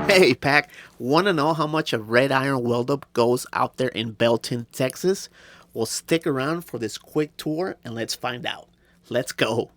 Hey Pack, want to know how much a red iron weld up goes out there in Belton, Texas? Well, stick around for this quick tour and let's find out. Let's go.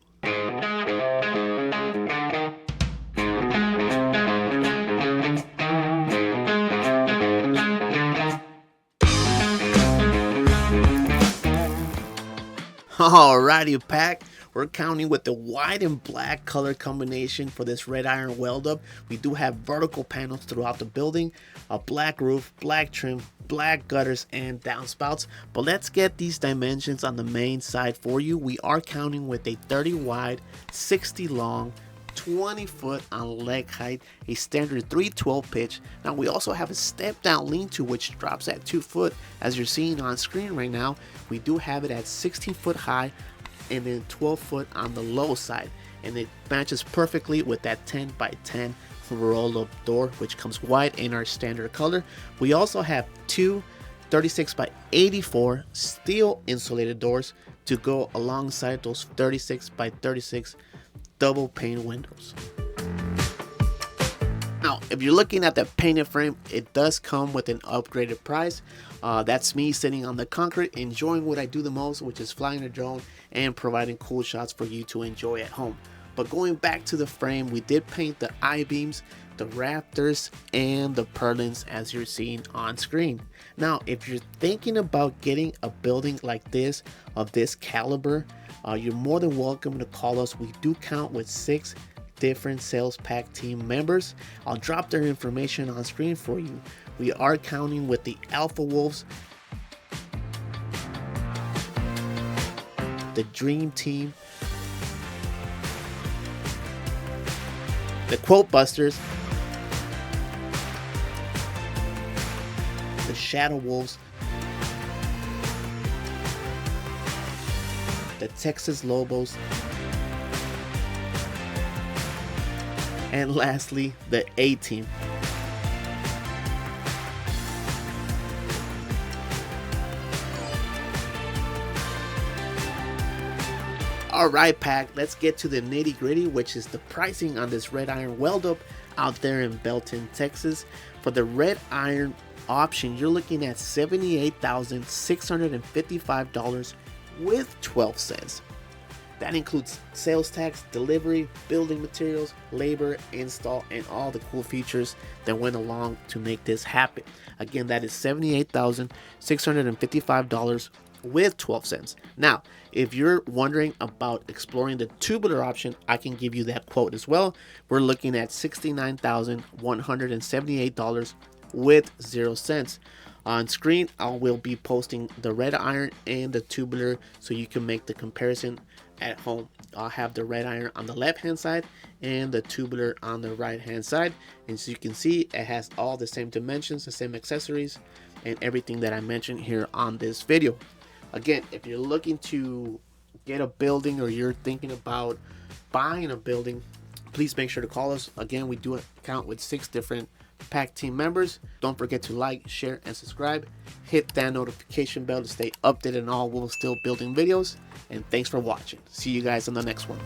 Alrighty, Pack. We're counting with the white and black color combination for this red iron weld up. We do have vertical panels throughout the building, a black roof, black trim, black gutters, and downspouts. But let's get these dimensions on the main side for you. We are counting with a 30 wide, 60 long, 20 foot on leg height, a standard 312 pitch. Now we also have a step down lean-to which drops at 2 foot as you're seeing on screen right now. We do have it at 16 foot high and then 12 foot on the low side, and it matches perfectly with that 10 by 10 roll-up door which comes white in our standard color. We also have two 36 by 84 steel insulated doors to go alongside those 36 by 36 double pane windows. Now, if you're looking at the painted frame, it does come with an upgraded price. That's me sitting on the concrete, enjoying what I do the most, which is flying a drone and providing cool shots for you to enjoy at home. But going back to the frame, we did paint the I-beams, the rafters, and the purlins as you're seeing on screen. Now, if you're thinking about getting a building like this, of this caliber, you're more than welcome to call us. We do count with 6 different sales pack team members. I'll drop their information on screen for you. We are counting with the Alpha Wolves, the Dream Team, the Quote Busters, the Shadow Wolves, the Texas Lobos, and lastly, the A-Team. Alright, Pack, let's get to the nitty gritty, which is the pricing on this red iron weld up out there in Belton, Texas. For the red iron option, you're looking at $78,655 with 12 cents. That includes sales tax, delivery, building materials, labor, install, and all the cool features that went along to make this happen. Again, that is $78,655 with 12 cents. Now, if you're wondering about exploring the tubular option, I can give you that quote as well. We're looking at $69,178 with 0 cents. On screen, I will be posting the red iron and the tubular so you can make the comparison at home. I'll have the red iron on the left hand side and the tubular on the right hand side, and so you can see it has all the same dimensions, the same accessories, and everything that I mentioned here on this video. Again, if you're looking to get a building or you're thinking about buying a building, please make sure to call us. Again, we do account with 6 different pack team members. Don't forget to like, share, and subscribe. Hit that notification bell to stay updated on all WolfSteel Building videos. And thanks for watching. See you guys in the next one.